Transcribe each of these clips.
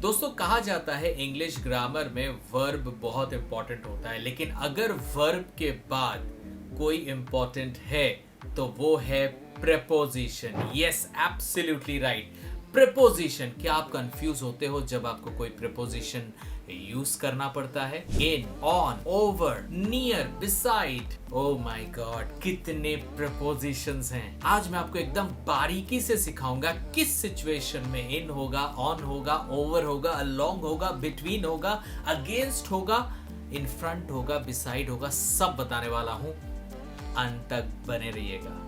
दोस्तों कहा जाता है इंग्लिश ग्रामर में वर्ब बहुत इंपॉर्टेंट होता है, लेकिन अगर वर्ब के बाद कोई इंपॉर्टेंट है तो वो है preposition. Yes, absolutely right. Preposition. क्या आप कंफ्यूज होते हो जब आपको कोई प्रेपोजिशन यूज करना पड़ता है? In, on, over, near, beside. Oh my god, कितने प्रेपोजिशंस हैं। आज मैं आपको एकदम बारीकी से सिखाऊंगा किस सिचुएशन में इन होगा, ऑन होगा, ओवर होगा, अलोंग होगा, बिटवीन होगा, अगेंस्ट होगा, इन फ्रंट होगा, बिसाइड होगा, सब बताने वाला हूं। अंत तक बने रहिएगा।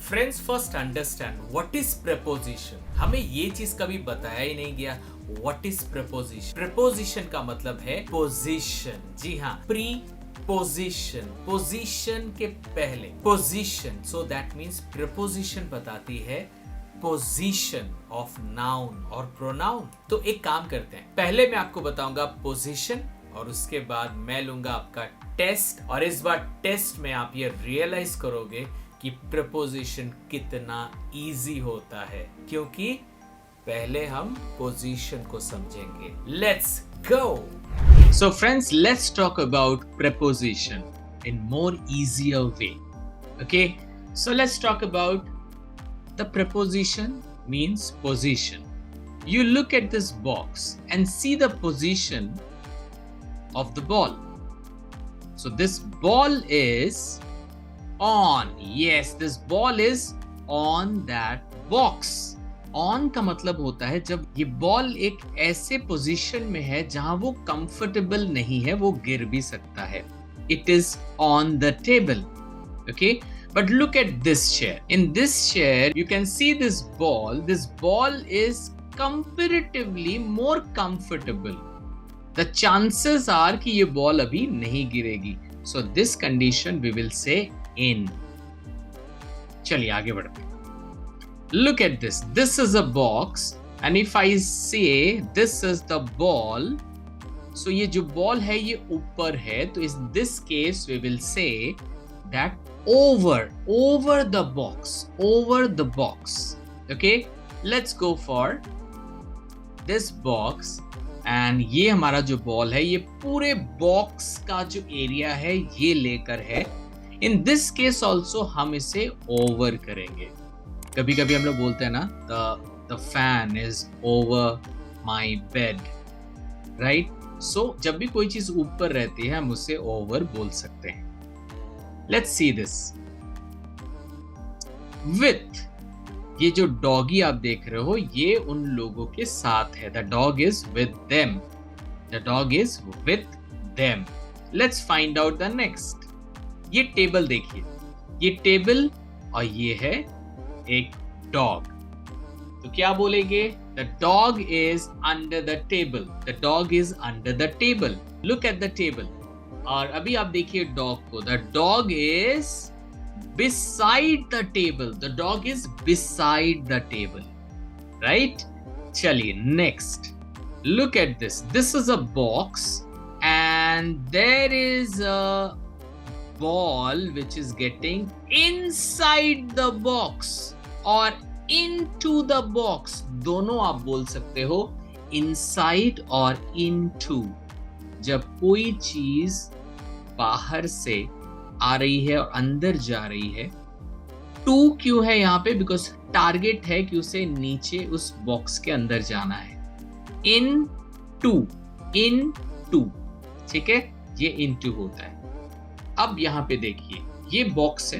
Friends, first understand what is preposition. हमें ये चीज कभी बताया ही नहीं गया। What is preposition? प्रेपोजिशन का मतलब है पोजीशन। जी हाँ, प्रीपोजिशन, पोजीशन के पहले position. So that means preposition बताती है पोजीशन ऑफ नाउन और प्रोनाउन। तो एक काम करते हैं, पहले मैं आपको बताऊंगा पोजीशन और उसके बाद मैं लूंगा आपका टेस्ट, और इस बार टेस्ट में आप ये रियलाइज करोगे कि प्रेपोजिशन कितना इजी होता है, क्योंकि पहले हम पोजीशन को समझेंगे। Let's go. So friends, let's talk about preposition in more easier way. Okay, so let's talk about the preposition means position. You look at this box and see the position of the ball. So this ball is on. Yes, this ball is on that box. On का मतलब होता है जब ये ball एक ऐसे position में है जहां वो कंफर्टेबल नहीं है, वो गिर भी सकता है। It is on the table. Okay, but look at this chair. In this chair, you can see this ball. This ball is comparatively more comfortable. The chances are कि ये बॉल अभी नहीं गिरेगी. So this condition we will say in. चलिए आगे बढ़ते हैं। Look at this. This is a box, and if I say this is the ball, so ये जो बॉल है ये ऊपर है, तो in this case we will say that over the box. Okay, let's go for this box, and ये हमारा जो बॉल है ये पूरे बॉक्स का जो एरिया है ये लेकर है। In this case also हम इसे over करेंगे। कभी कभी हम लोग बोलते हैं ना, the fan is over my bed, right? So जब भी कोई चीज ऊपर रहती है हम उसे over बोल सकते हैं। Let's see this. With, ये जो डॉगी आप देख रहे हो ये उन लोगों के साथ है। The dog is with them. The dog is with them. Let's find out the next. ये टेबल देखिए, ये टेबल और ये है एक डॉग। तो क्या बोलेंगे? The dog is under the table. The dog is under the table. Look at the table. और अभी आप देखिए डॉग को। The dog is beside the table. The dog is beside the table. Right? चलिए next. Look at this. This is a box and there is a ball which is getting inside the box or into the box. दोनों आप बोल सकते हो, inside और into। जब कोई चीज बाहर से आ रही है और अंदर जा रही है। टू क्यों है यहाँ पे? बिकॉज टारगेट है कि उसे नीचे उस बॉक्स के अंदर जाना है। इन टू, ठीक है, ये इनटू होता है। अब यहाँ पे देखिए ये बॉक्स है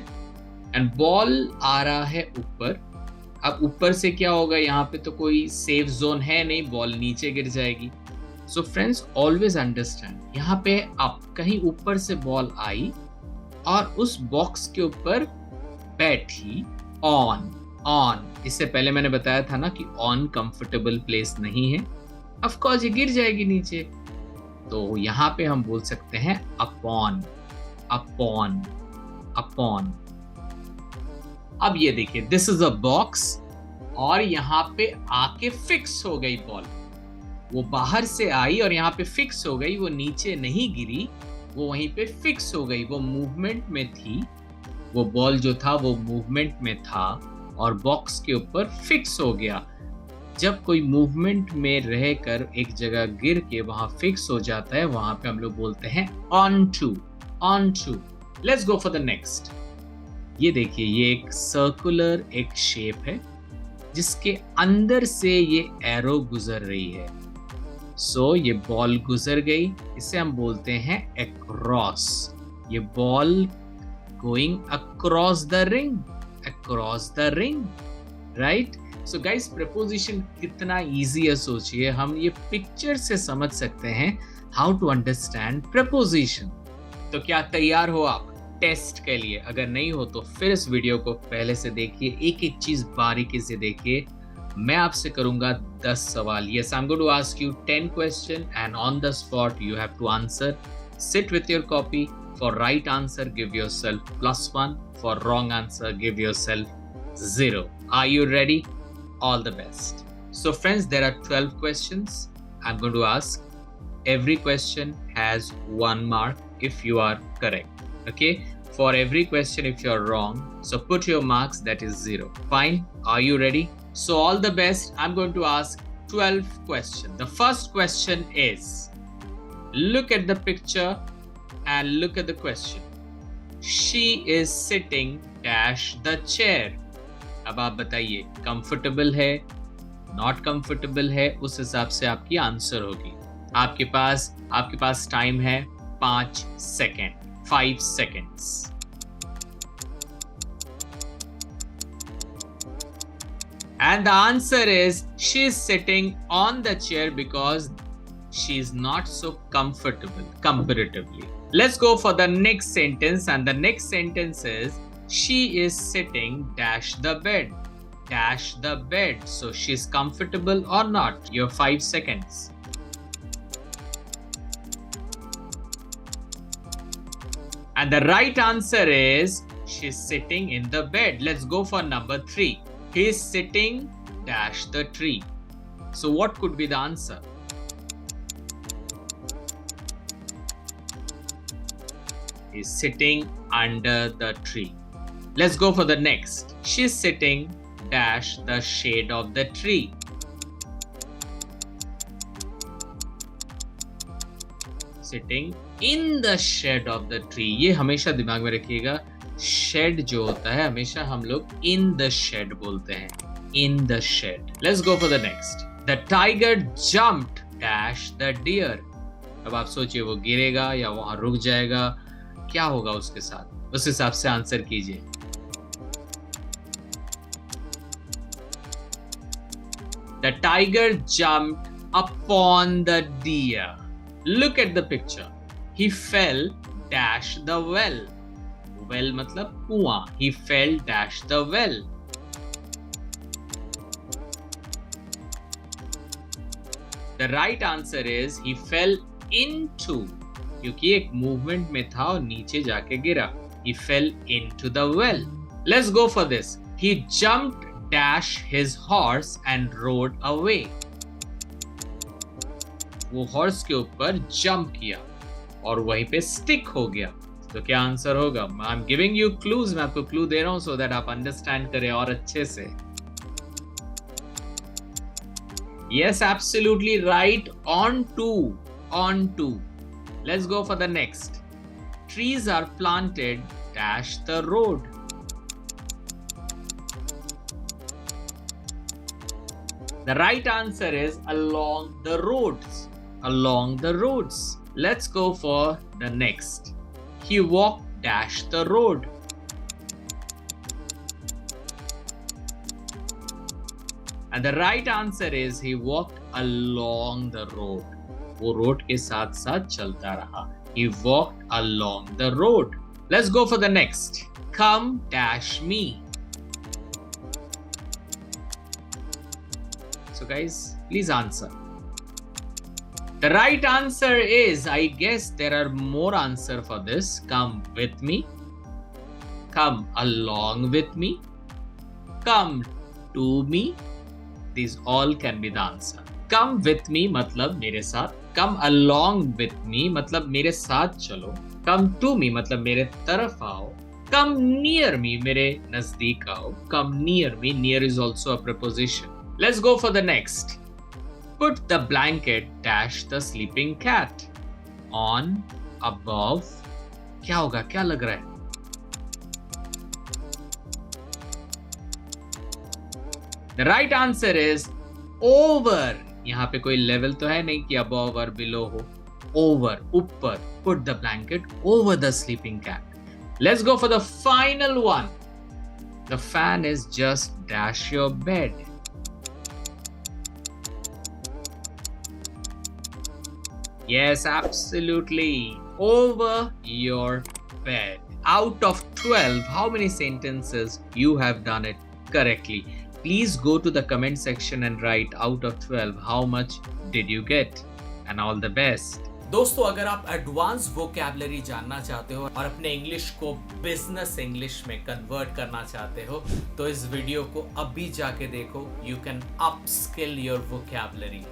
एंड बॉल आ रहा है ऊपर। अब ऊपर से क्या होगा? यहाँ पे तो कोई सेफ जोन है नहीं, बॉल नीचे गिर जाएगी। सो फ्रेंड्स, ऑलवेज अंडरस्टैंड, यहाँ पे अब कहीं ऊपर से बॉल आई और उस बॉक्स के ऊपर बैठी। ऑन, इससे पहले मैंने बताया था ना कि ऑन कंफर्टेबल प्लेस नहीं है, ऑफ कोर्स ये गिर जाएगी नीचे। तो यहाँ पे हम बोल सकते हैं अपॉन। अब ये देखिए, दिस इज अ बॉक्स और यहाँ पे आके फिक्स हो गई बॉल। वो बाहर से आई और यहाँ पे फिक्स हो गई, वो नीचे नहीं गिरी, वो वहीं पे फिक्स हो गई। वो मूवमेंट में थी, वो बॉल जो था वो मूवमेंट में था और बॉक्स के ऊपर फिक्स हो गया। जब कोई मूवमेंट में रहकर एक जगह गिर के वहां फिक्स हो जाता है, वहां पे हम लोग बोलते हैं onto, onto. Let's go for the next. ये देखिए, ये एक सर्कुलर एक शेप है जिसके अंदर से ये एरो गुजर रही है। सो ये बॉल गुजर गई, इसे हम बोलते हैं अक्रॉस। ये ball going across the ring, across the ring, right? So guys, preposition कितना इजी है सोचिए। हम ये पिक्चर से समझ सकते हैं हाउ टू अंडरस्टैंड प्रीपोजिशन। तो क्या तैयार हो आप टेस्ट के लिए? अगर नहीं हो तो फिर इस वीडियो को पहले से देखिए, एक एक चीज बारीकी से देखिए। मैं आपसे करूंगा 10 सवाल। Yes, I'm going to ask you 10 questions and on the spot you have to answer. Sit with your copy. For right answer, give yourself +1. For wrong answer, give yourself 0. Are you ready? All the best. So friends, there are 12 questions I'm going to ask. Every question has 1 mark if you are correct. Okay? For every question if you're wrong, so put your marks, that is 0. Fine? Are you ready? So all the best. I'm going to ask 12 questions. The first question is, look at the picture and look at the question. She is sitting dash the chair. अब आप बताइए, comfortable है, not comfortable है, उस हिसाब से आपकी answer होगी। आपके पास टाइम है 5 second, 5 seconds. And the answer is, she's sitting on the chair because she's not so comfortable comparatively. Let's go for the next sentence, and the next sentence is, she is sitting dash the bed, dash the bed. So she's comfortable or not? Your 5 seconds. And the right answer is, she's sitting in the bed. Let's go for number 3. He is sitting dash the tree. So what could be the answer? He's sitting under the tree. Let's go for the next. She's sitting dash the shade of the tree. Sitting in the shade of the tree. ये हमेशा दिमाग में रखिएगा, shade जो होता है हमेशा हम लोग इन द शेड बोलते हैं, in the shed. Let's go for the next. The tiger jumped dash the deer. अब आप सोचिए, वो गिरेगा या वहां रुक जाएगा, क्या होगा उसके साथ? उस हिसाब से आंसर कीजिए। The tiger jumped upon the deer. Look at the picture. He fell dash the well. Well मतलब कुआं। He fell dash the well. The right answer is, he fell into, क्योंकि एक मूवमेंट में था और नीचे जाके गिरा। He fell into the well. Let's go for this. He jumped dash his horse and rode away. वो हॉर्स के ऊपर जंप किया और वहीं पे स्टिक हो गया। तो क्या आंसर होगा? I am giving you clues, मैं आपको क्लू दे रहा हूं सो दैट आप अंडरस्टैंड करें और अच्छे से। Yes, absolutely right, onto, onto. Let's go for the next. Trees are planted dash the road. The right answer is along the roads, along the roads. Let's go for the next. He walked dash the road. And the right answer is, he walked along the road. वो road के साथ साथ चलता रहा। He walked along the road. Let's go for the next. Come dash me. So guys, please answer. The right answer is, I guess there are more answer for this. Come with me. Come along with me. Come to me. These all can be the answer. Come with me मतलब मेरे साथ। Come along with me मतलब मेरे साथ चलो। Come to me मतलब मेरे तरफ आओ। Come near me मेरे नजदीक आओ। Come near me, near is also a preposition. Let's go for the next. Put the blanket dash the sleeping cat on above. क्या होगा, क्या लग रहा है? The right answer is over. यहाँ पे कोई लेवल तो है नहीं कि above और below हो. Over, ऊपर. Put the blanket over the sleeping cat. Let's go for the final one. The fan is just dash your bed. Yes, absolutely. Over your bed. Out of 12, how many sentences you have done it correctly? Please go to the comment section and write out of 12 how much did you get, and all the best. दोस्तों, अगर आप advance vocabulary जानना चाहते हो और अपने English को business English में कन्वर्ट करना चाहते हो तो इस वीडियो को अभी जाके देखो. You can upskill your vocabulary.